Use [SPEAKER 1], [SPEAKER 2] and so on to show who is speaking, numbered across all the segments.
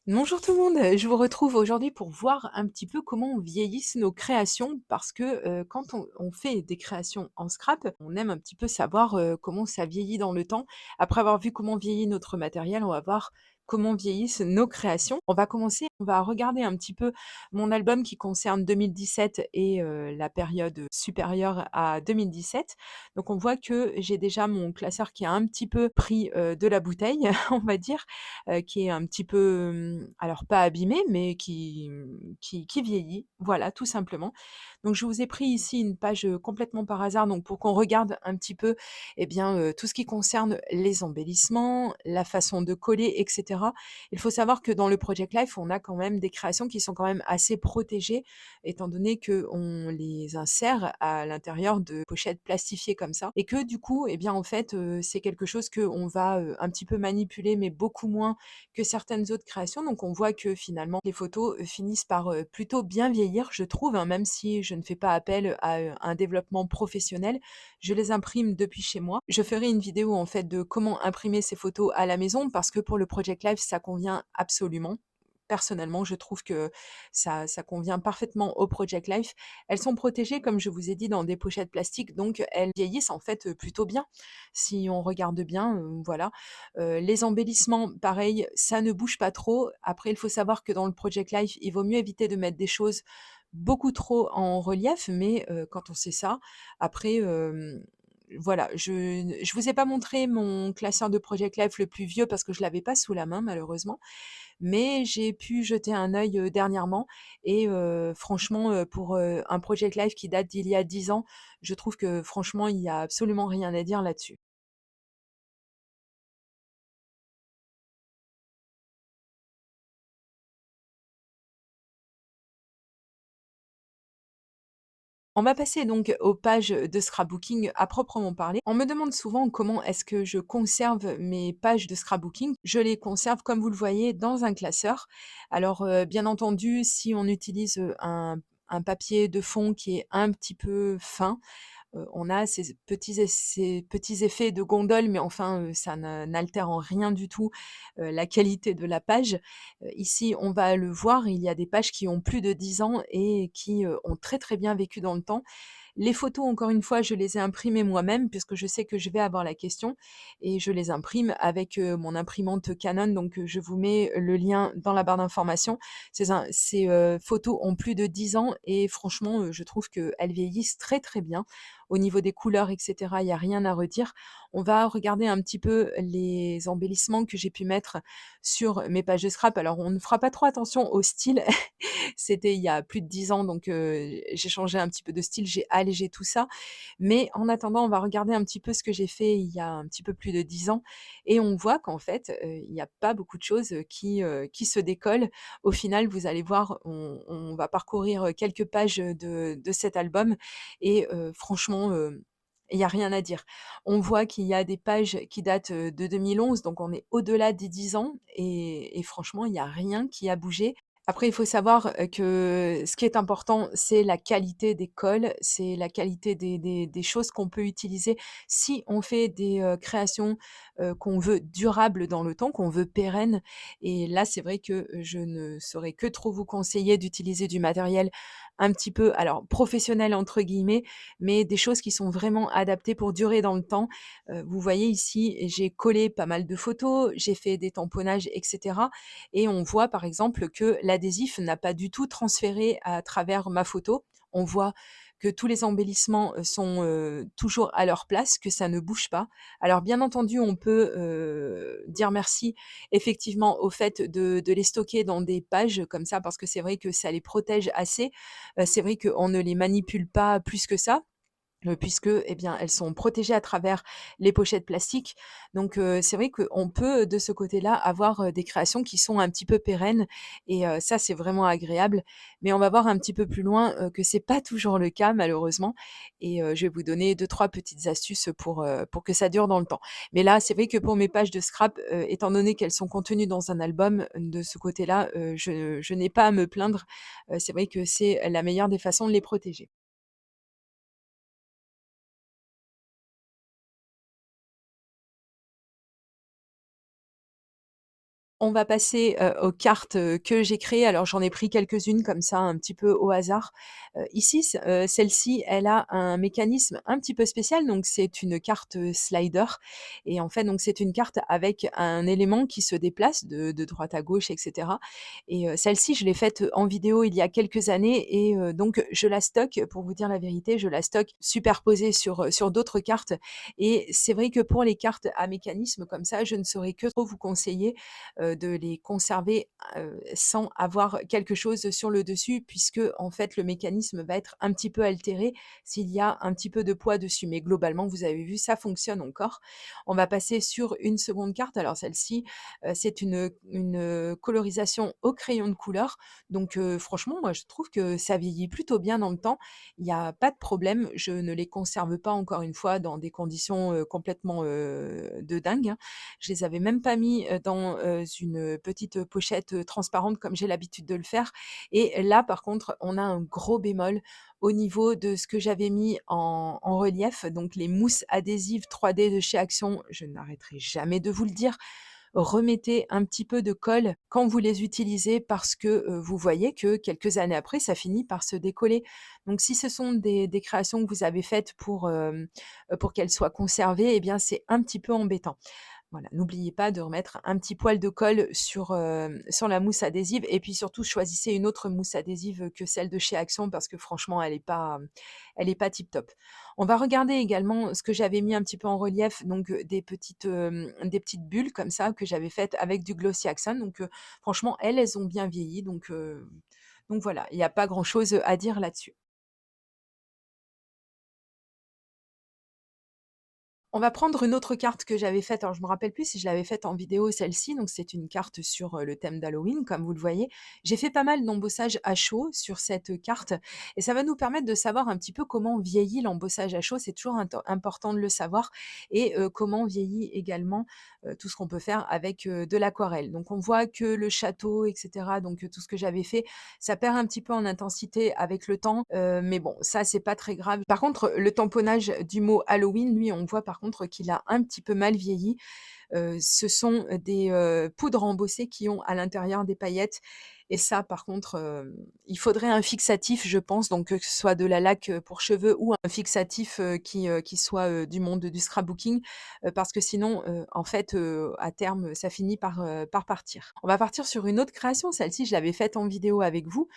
[SPEAKER 1] Bonjour tout le monde, je vous retrouve aujourd'hui pour voir un petit peu comment vieillissent nos créations parce que, quand on fait des créations en scrap, on aime un petit peu savoir, comment ça vieillit dans le temps. Après avoir vu comment vieillit notre matériel, on va voir comment vieillissent nos créations. On va commencer, on va regarder un petit peu mon album qui concerne 2017 et la période supérieure à 2017. Donc on voit que j'ai déjà mon classeur qui a un petit peu pris, de la bouteille, on va dire, qui est un petit peu, alors pas abîmé, mais qui vieillit, voilà, tout simplement. Donc je vous ai pris ici une page, complètement par hasard, donc pour qu'on regarde un petit peu, eh bien, tout ce qui concerne les embellissements, la façon de coller et cetera. Il faut savoir que dans le Project Life, on a quand même des créations qui sont quand même assez protégées, étant donné qu'on les insère à l'intérieur de pochettes plastifiées comme ça et que du coup, eh bien, en fait, c'est quelque chose qu'on va, un petit peu manipuler, mais beaucoup moins que certaines autres créations. Donc on voit que finalement les photos, finissent par, plutôt bien vieillir, je trouve, hein, même si je ne fais pas appel à, un développement professionnel. Je les imprime depuis chez moi. Je ferai une vidéo en fait de comment imprimer ces photos à la maison parce que pour le Project Life, ça convient absolument. Personnellement, je trouve que ça convient parfaitement au Project Life. Elles sont protégées, comme je vous ai dit, dans des pochettes plastiques, donc elles vieillissent en fait, plutôt bien. Si on regarde bien, voilà. Les embellissements, pareil, ça ne bouge pas trop. Après, il faut savoir que dans le Project Life, il vaut mieux éviter de mettre des choses beaucoup trop en relief, mais quand on sait ça, après, voilà, je vous ai pas montré mon classeur de Project Life le plus vieux parce que je l'avais pas sous la main malheureusement, mais j'ai pu jeter un œil, dernièrement et franchement, pour, un Project Life qui date d'il y a 10 ans, je trouve que franchement, il y a absolument rien à dire là-dessus. On va passer donc aux pages de scrapbooking à proprement parler. On me demande souvent comment est-ce que je conserve mes pages de scrapbooking. Je les conserve, comme vous le voyez, dans un classeur. Alors, bien entendu, si on utilise, un papier de fond qui est un petit peu fin, on a ces petits effets de gondole, mais enfin, ça n'altère en rien du tout, la qualité de la page. Ici, on va le voir, il y a des pages qui ont plus de 10 ans et qui, ont très, très bien vécu dans le temps. Les photos, encore une fois, je les ai imprimées moi-même puisque je sais que je vais avoir la question et je les imprime avec, mon imprimante Canon, donc je vous mets le lien dans la barre d'informations. Ces photos ont plus de 10 ans et franchement, je trouve qu'elles vieillissent très, très bien. Au niveau des couleurs et cetera, il y a rien à redire. On va regarder un petit peu les embellissements que j'ai pu mettre sur mes pages de scrap. Alors on ne fera pas trop attention au style. C'était il y a plus de 10 ans, donc j'ai changé un petit peu de style, j'ai allégé tout ça. Mais en attendant, on va regarder un petit peu ce que j'ai fait il y a un petit peu plus de 10 ans et on voit qu'en fait, il n'y a pas beaucoup de choses, qui se décollent. Au final, vous allez voir, on va parcourir, quelques pages, de cet album et franchement, il y a rien à dire. On voit qu'il y a des pages qui datent, de 2011, donc on est au-delà des 10 ans et franchement, il y a rien qui a bougé. Après, il faut savoir, que ce qui est important, c'est la qualité des colles, c'est la qualité des choses qu'on peut utiliser si on fait des, créations, qu'on veut durables dans le temps, qu'on veut pérennes et là, c'est vrai que, je ne saurais que trop vous conseiller d'utiliser du matériel un petit peu, alors «professionnel» entre guillemets, mais des choses qui sont vraiment adaptées pour durer dans le temps. Vous voyez ici, j'ai collé pas mal de photos, j'ai fait des tamponnages et cetera et on voit par exemple que l'adhésif n'a pas du tout transféré à travers ma photo. On voit que tous les embellissements, sont, toujours à leur place, que ça ne bouge pas. Alors bien entendu, on peut, dire merci effectivement au fait de les stocker dans des pages comme ça parce que c'est vrai que ça les protège assez. C'est vrai qu'on ne les manipule pas plus que ça. Puisque, eh bien, elles sont protégées à travers les pochettes plastiques. Donc, c'est vrai qu'on peut, de ce côté-là, avoir, des créations qui sont un petit peu pérennes et ça, c'est vraiment agréable. Mais on va voir un petit peu plus loin, que c'est pas toujours le cas malheureusement et je vais vous donner deux-trois petites astuces pour que ça dure dans le temps. Mais là, c'est vrai que pour mes pages de scrap, étant donné qu'elles sont contenues dans un album, de ce côté-là, je n'ai pas à me plaindre. C'est vrai que c'est la meilleure des façons de les protéger. On va passer, aux cartes, que j'ai créées. Alors j'en ai pris quelques-unes comme ça, un petit peu au hasard. Ici, celle-ci, elle a un mécanisme un petit peu spécial, donc c'est une carte, slider et en fait, donc c'est une carte avec un élément qui se déplace de droite à gauche et cetera et celle-ci, je l'ai faite, en vidéo il y a quelques années et donc je la stocke, pour vous dire la vérité, je la stocke superposée sur d'autres cartes et c'est vrai que pour les cartes à mécanisme comme ça, je ne saurais que trop vous conseiller, de les conserver, sans avoir quelque chose sur le dessus puisque en fait, le mécanisme va être un petit peu altéré s'il y a un petit peu de poids dessus. Mais globalement, vous avez vu, ça fonctionne encore. On va passer sur une seconde carte. Alors celle-ci, c'est une colorisation au crayon de couleur. Donc franchement, moi, je trouve que ça vieillit plutôt bien dans le temps. Il y a pas de problème. Je ne les conserve pas, encore une fois, dans des conditions, complètement, de dingue, hein. Je les avais même pas mis, dans, une petite pochette, transparente comme j'ai l'habitude de le faire et là, par contre, on a un gros bémol au niveau de ce que j'avais mis en relief, donc les mousses adhésives 3D de chez Action, je n'arrêterai jamais de vous le dire. Remettez un petit peu de colle quand vous les utilisez parce que, vous voyez que quelques années après, ça finit par se décoller. Donc si ce sont des créations que vous avez faites pour qu'elles soient conservées eh bien, c'est un petit peu embêtant. Voilà, n'oubliez pas de remettre un petit poil de colle sur la mousse adhésive et puis surtout choisissez une autre mousse adhésive que celle de chez Action parce que franchement elle est pas tip top. On va regarder également ce que j'avais mis un petit peu en relief, donc des petites bulles comme ça que j'avais faites avec du Glossy Accent donc franchement elles ont bien vieilli donc voilà, il y a pas grand chose, à dire là-dessus. On va prendre une autre carte que j'avais faite, alors je me rappelle plus si je l'avais faite en vidéo celle-ci, donc c'est une carte sur, le thème d'Halloween comme vous le voyez. J'ai fait pas mal d'embossage à chaud sur cette carte et ça va nous permettre de savoir un petit peu comment vieillit l'embossage à chaud, c'est toujours important de le savoir et comment vieillit également, tout ce qu'on peut faire avec, de l'aquarelle. Donc on voit que le château et cetera, donc tout ce que j'avais fait, ça perd un petit peu en intensité avec le temps, mais bon, ça c'est pas très grave. Par contre, le tamponnage du mot Halloween, lui, on voit par contre qu'il a un petit peu mal vieilli. Ce sont des, poudres embossées qui ont à l'intérieur des paillettes et ça par contre, il faudrait un fixatif je pense, donc que ce soit de la laque, pour cheveux ou un fixatif, qui soit, du monde du scrapbooking, parce que sinon, en fait, à terme, ça finit par partir. On va partir sur une autre création, celle-ci je l'avais faite en vidéo avec vous.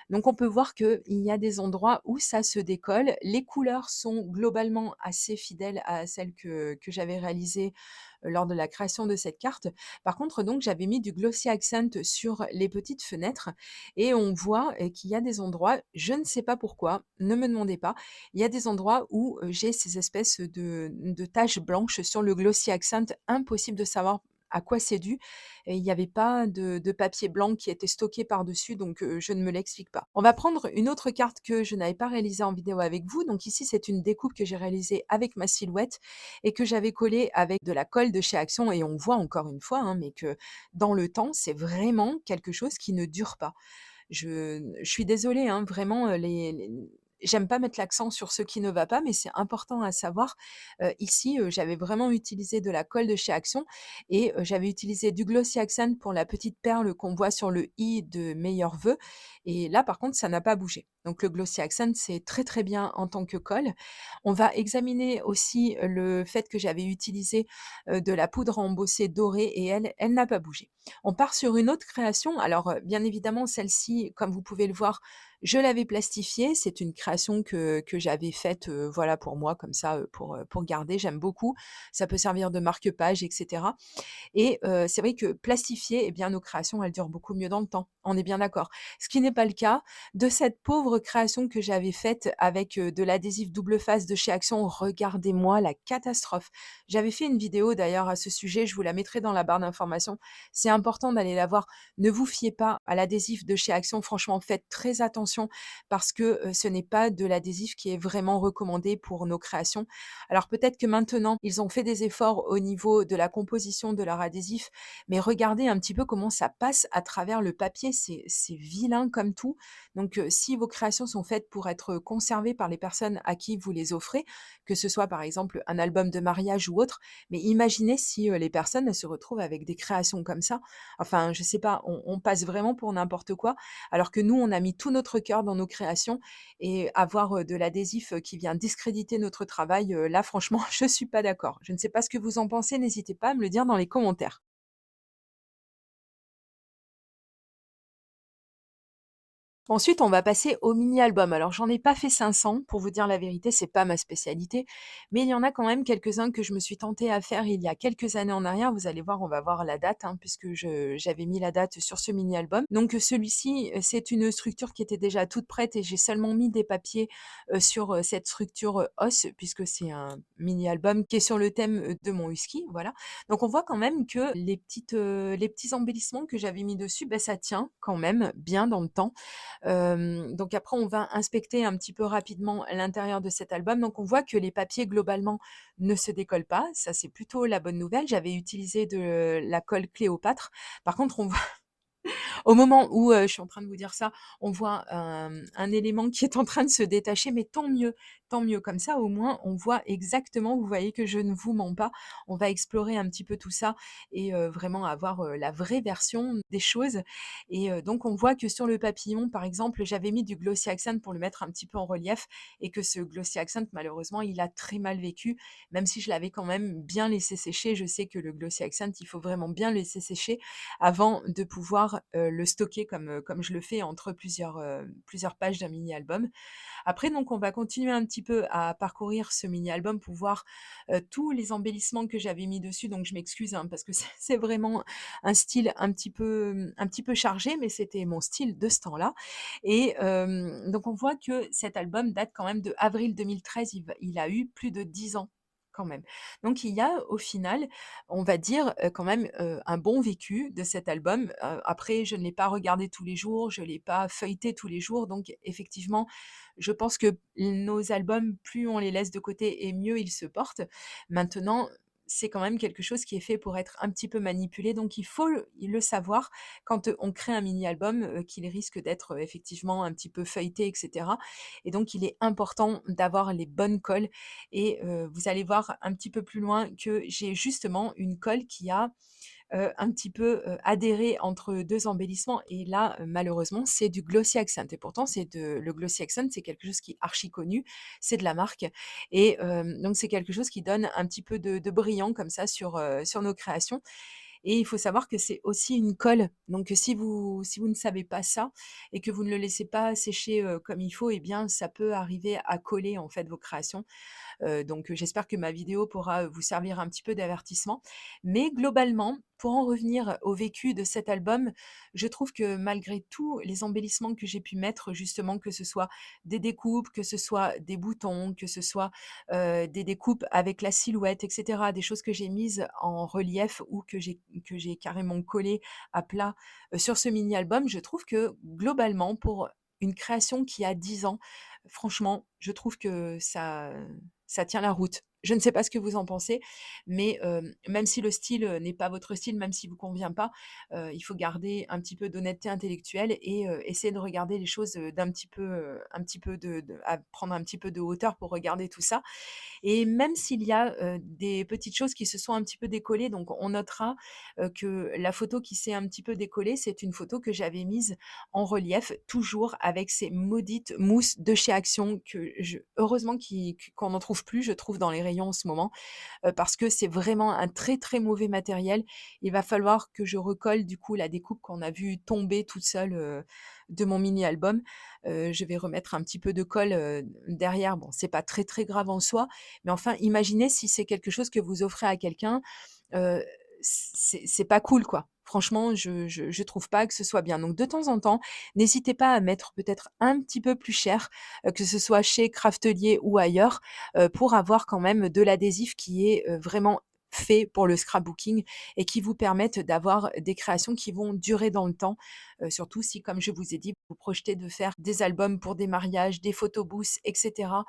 [SPEAKER 1] Donc on peut voir qu'il y a des endroits où ça se décolle. Les couleurs sont globalement assez fidèles à celles que j'avais réalisées, lors de la création de cette carte. Par contre donc j'avais mis du glossy accent sur les petites fenêtres et on voit, qu'il y a des endroits, je ne sais pas pourquoi, ne me demandez pas, il y a des endroits où, j'ai ces espèces de taches blanches sur le glossy accent, impossible de savoir à quoi c'est dû et il n'y avait pas de papier blanc qui était stocké par-dessus, donc je ne me l'explique pas. On va prendre une autre carte que je n'avais pas réalisée en vidéo avec vous. Donc ici, c'est une découpe que j'ai réalisée avec ma silhouette et que j'avais collée avec de la colle de chez Action et on voit encore une fois, hein, mais que dans le temps, c'est vraiment quelque chose qui ne dure pas. Je suis désolée, hein, vraiment, les j'aime pas mettre l'accent sur ce qui ne va pas, mais c'est important à savoir. Ici, j'avais vraiment utilisé de la colle de chez Action et j'avais utilisé du Glossy Accent pour la petite perle qu'on voit sur le i de meilleurs vœux et là, par contre, ça n'a pas bougé. Donc le Glossy Accent, c'est très, très bien en tant que colle. On va examiner aussi le fait que j'avais utilisé, de la poudre embossée dorée et elle n'a pas bougé. On part sur une autre création. Alors, bien évidemment, celle-ci, comme vous pouvez le voir, je l'avais plastifiée. C'est une création que j'avais faite, voilà, pour moi, comme ça, pour garder. J'aime beaucoup. Ça peut servir de marque-page et cetera. Et c'est vrai que plastifier, eh bien, nos créations, elles durent beaucoup mieux dans le temps. On est bien d'accord. Ce qui n'est pas le cas de cette pauvre création que j'avais faite avec, de l'adhésif double face de chez Action. Regardez-moi la catastrophe. J'avais fait une vidéo d'ailleurs à ce sujet, je vous la mettrai dans la barre d'informations. C'est important d'aller la voir. Ne vous fiez pas à l'adhésif de chez Action. Franchement, faites très attention attention parce que, ce n'est pas de l'adhésif qui est vraiment recommandé pour nos créations. Alors peut-être que maintenant, ils ont fait des efforts au niveau de la composition de leur adhésif, mais regardez un petit peu comment ça passe à travers le papier, c'est vilain comme tout. Donc si vos créations sont faites pour être conservées par les personnes à qui vous les offrez, que ce soit par exemple un album de mariage ou autre, mais imaginez si, les personnes, elles se retrouvent avec des créations comme ça. Enfin, je sais pas, on passe vraiment pour n'importe quoi, alors que nous, on a mis tout notre cœur dans nos créations et avoir, de l'adhésif, qui vient discréditer notre travail, là franchement, je suis pas d'accord. Je ne sais pas ce que vous en pensez, n'hésitez pas à me le dire dans les commentaires. Ensuite, on va passer au mini-album. Alors, j'en ai pas fait 500, pour vous dire la vérité, c'est pas ma spécialité, mais il y en a quand même quelques-uns que je me suis tentée à faire il y a quelques années en arrière. Vous allez voir, on va voir la date, hein, puisque j'avais mis la date sur ce mini-album. Donc, celui-ci, c'est une structure qui était déjà toute prête et j'ai seulement mis des papiers sur cette structure os, puisque c'est un mini-album qui est sur le thème de mon whisky, voilà. Donc, on voit quand même que les petits embellissements que j'avais mis dessus, ben, ça tient quand même bien dans le temps. Donc après, on va inspecter un petit peu rapidement l'intérieur de cet album. Donc on voit que les papiers globalement ne se décollent pas. Ça, c'est plutôt la bonne nouvelle. J'avais utilisé de la colle Cléopâtre. Par contre, on au moment où, je suis en train de vous dire ça, on voit un élément qui est en train de se détacher, mais tant mieux, tant mieux. Comme ça, au moins, on voit exactement, vous voyez que je ne vous mens pas. On va explorer un petit peu tout ça et vraiment avoir, la vraie version des choses et donc on voit que sur le papillon, par exemple, j'avais mis du glossy accent pour le mettre un petit peu en relief et que ce glossy accent, malheureusement, il a très mal vécu, même si je l'avais quand même bien laissé sécher. Je sais que le glossy accent, il faut vraiment bien le laisser sécher avant de pouvoir, le stocker comme je le fais entre plusieurs pages d'un mini-album. Après donc on va continuer un petit peu à parcourir ce mini-album pour voir, tous les embellissements que j'avais mis dessus. Donc je m'excuse, hein, parce que c'est vraiment un style un petit peu chargé, mais c'était mon style de ce temps-là et donc on voit que cet album date quand même de avril 2013. Il a eu plus de 10 ans quand même. Donc il y a au final, on va dire, quand même, un bon vécu de cet album. Après je ne l'ai pas regardé tous les jours, je ne l'ai pas feuilleté tous les jours, donc effectivement, je pense que nos albums, plus on les laisse de côté et mieux ils se portent. Maintenant, c'est quand même quelque chose qui est fait pour être un petit peu manipulé, donc il faut le savoir quand, on crée un mini-album, qu'il risque d'être, effectivement un petit peu feuilleté et cetera et donc il est important d'avoir les bonnes colles et vous allez voir un petit peu plus loin que j'ai justement une colle qui a, un petit peu, adhéré entre 2 embellissements et là, malheureusement, c'est du glossy accent et pourtant le glossy accent, c'est quelque chose qui est archi connu, c'est de la marque et donc c'est quelque chose qui donne un petit peu de brillant comme ça sur nos créations et il faut savoir que c'est aussi une colle. Donc si vous ne savez pas ça et que vous ne le laissez pas sécher, comme il faut et bien ça peut arriver à coller en fait vos créations. Donc j'espère que ma vidéo pourra, vous servir un petit peu d'avertissement. Mais globalement, pour en revenir au vécu de cet album, je trouve que malgré tous les embellissements que j'ai pu mettre justement, que ce soit des découpes, que ce soit des boutons, que ce soit, des découpes avec la silhouette et cetera, des choses que j'ai mises en relief ou que j'ai carrément collées à plat, sur ce mini album, je trouve que globalement pour une création qui a 10 ans, franchement, je trouve que ça tient la route. Je ne sais pas ce que vous en pensez, mais même si le style, n'est pas votre style, même s'il vous convient pas, il faut garder un petit peu d'honnêteté intellectuelle et essayer de regarder les choses, un petit peu de à prendre un petit peu de hauteur pour regarder tout ça et même s'il y a, des petites choses qui se sont un petit peu décollées, donc on notera, que la photo qui s'est un petit peu décollée, c'est une photo que j'avais mise en relief, toujours avec ces maudites mousses de chez Action que je heureusement qu'on n'en trouve plus, je trouve dans les rayons en ce moment, parce que c'est vraiment un très, très mauvais matériel. Il va falloir que je recolle du coup la découpe qu'on a vue tomber toute seule, de mon mini album. Je vais remettre un petit peu de colle, derrière. Bon, c'est pas très, très grave en soi, mais enfin imaginez si c'est quelque chose que vous offrez à quelqu'un, heu, c'est pas cool quoi. Franchement, je trouve pas que ce soit bien. Donc de temps en temps, n'hésitez pas à mettre peut-être un petit peu plus cher, que ce soit chez Craftelier ou ailleurs, pour avoir quand même de l'adhésif qui est, vraiment faits pour le scrapbooking et qui vous permettent d'avoir des créations qui vont durer dans le temps. Surtout si, comme je vous ai dit, vous projetez de faire des albums pour des mariages, des photobooths et cetera.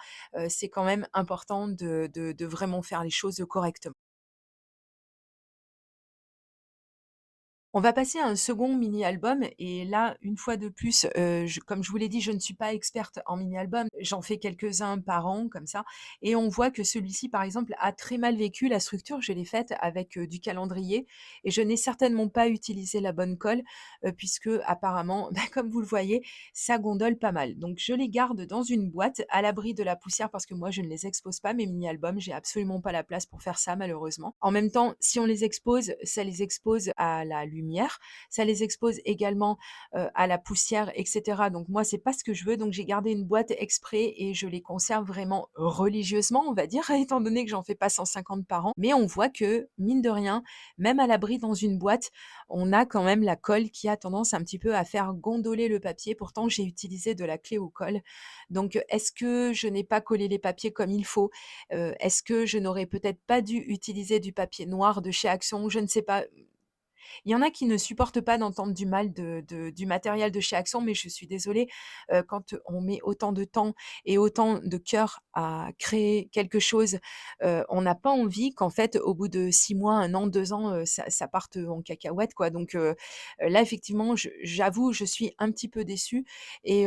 [SPEAKER 1] C'est quand même important de vraiment faire les choses correctement. On va passer à un second mini-album et là, une fois de plus, je comme je vous l'ai dit, je ne suis pas experte en mini-album. J'en fais quelques-uns par an comme ça et on voit que celui-ci, par exemple, a très mal vécu. La structure, je l'ai faite avec, du calendrier et je n'ai certainement pas utilisé la bonne colle, puisque apparemment, bah, comme vous le voyez, ça gondole pas mal. Donc je les garde dans une boîte à l'abri de la poussière parce que moi, je ne les expose pas mes mini-albums. J'ai absolument pas la place pour faire ça malheureusement. En même temps, si on les expose, ça les expose à la lumière, ça les expose également, à la poussière et cetera. Donc moi, c'est pas ce que je veux, donc j'ai gardé une boîte exprès et je les conserve vraiment religieusement, on va dire, étant donné que j'en fais pas 150 par an. Mais on voit que, mine de rien, même à l'abri dans une boîte, on a quand même la colle qui a tendance un petit peu à faire gondoler le papier. Pourtant, j'ai utilisé de la clé au colle. Donc, est-ce que je n'ai pas collé les papiers comme il faut? Est-ce que je n'aurais peut-être pas dû utiliser du papier noir de chez Action? Je ne sais pas. Il y en a qui ne supportent pas d'entendre du mal du matériel de chez Axon, mais je suis désolée, quand on met autant de temps et autant de cœur à créer quelque chose, on n'a pas envie qu'en fait, au bout de 6 mois, 1 an, 2 ans, ça parte, en cacahuète, quoi. Donc, là, effectivement, j'avoue, je suis un petit peu déçue et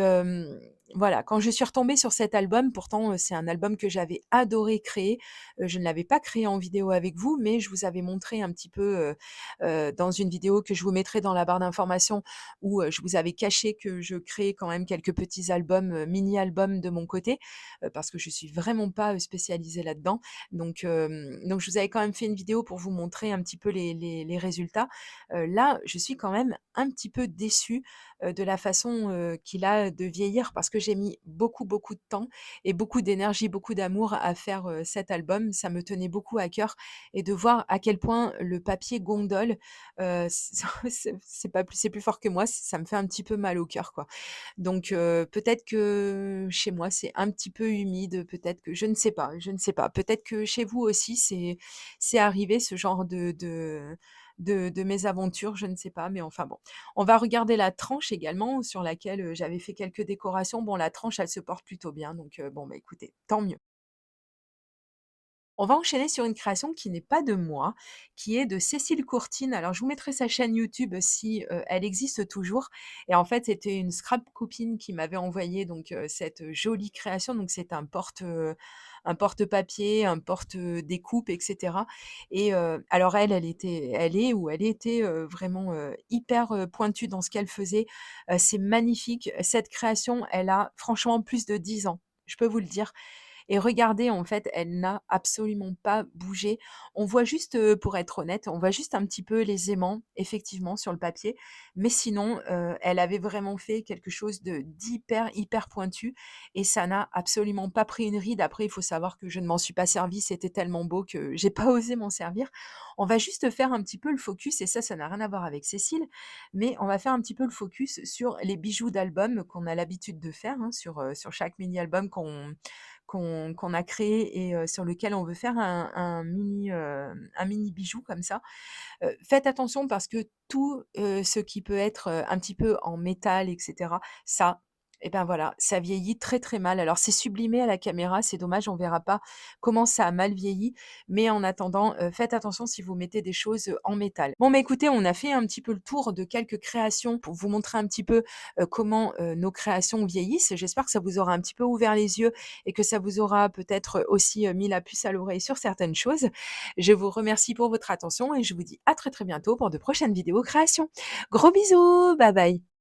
[SPEAKER 1] voilà, quand je suis retombée sur cet album, pourtant, c'est un album que j'avais adoré créer, je ne l'avais pas créé en vidéo avec vous, mais je vous avais montré un petit peu, dans une vidéo que je vous mettrai dans la barre d'informations où, je vous avais caché que je créais quand même quelques petits albums, mini-albums de mon côté, parce que je suis vraiment pas, spécialisée là-dedans. Donc je vous avais quand même fait une vidéo pour vous montrer un petit peu les résultats. Là, je suis quand même un petit peu déçue, de la façon, qu'il a de vieillir parce que j'ai mis beaucoup, beaucoup de temps et beaucoup d'énergie, beaucoup d'amour à faire, cet album. Ça me tenait beaucoup à cœur et de voir à quel point le papier gondole, c'est plus fort que moi, ça me fait un petit peu mal au cœur, quoi. Donc peut-être que chez moi, c'est un petit peu humide, peut-être que je ne sais pas. Peut-être que chez vous aussi, c'est arrivé ce genre de mésaventures, je ne sais pas, mais enfin bon. On va regarder la tranche également sur laquelle, j'avais fait quelques décorations. Bon, la tranche, elle se porte plutôt bien, donc bon, bah, écoutez, tant mieux. On va enchaîner sur une création qui n'est pas de moi, qui est de Cécile Courtine. Alors, je vous mettrai sa chaîne YouTube si, elle existe toujours et en fait, c'était une scrap copine qui m'avait envoyé donc, cette jolie création. Donc c'est un porte-papier, un porte-découpe et cetera et alors elle était, vraiment, hyper, pointue dans ce qu'elle faisait. C'est magnifique. Cette création, elle a franchement plus de 10 ans, je peux vous le dire. Et regardez, en fait, elle n'a absolument pas bougé. On voit juste, pour être honnête, on voit juste un petit peu les aimants, effectivement, sur le papier, mais sinon, elle avait vraiment fait quelque chose d'hyper, hyper pointu et ça n'a absolument pas pris une ride. Après, il faut savoir que je ne m'en suis pas servie, c'était tellement beau que j'ai pas osé m'en servir. On va juste faire un petit peu le focus et ça n'a rien à voir avec Cécile, mais on va faire un petit peu le focus sur les bijoux d'album qu'on a l'habitude de faire, hein, sur chaque mini album qu'on a créé et sur lequel on veut faire un mini bijou comme ça. Faites attention parce que tout, ce qui peut être, un petit peu en métal et cetera, ça et ben, voilà, ça vieillit très, très mal. Alors c'est sublimé à la caméra, c'est dommage, on verra pas comment ça a mal vieilli, mais en attendant, faites attention si vous mettez des choses, en métal. Bon, bah, écoutez, on a fait un petit peu le tour de quelques créations pour vous montrer un petit peu, comment, nos créations vieillissent. J'espère que ça vous aura un petit peu ouvert les yeux et que ça vous aura peut-être, aussi, mis la puce à l'oreille sur certaines choses. Je vous remercie pour votre attention et je vous dis à très, très bientôt pour de prochaines vidéos créations. Gros bisous, bye bye.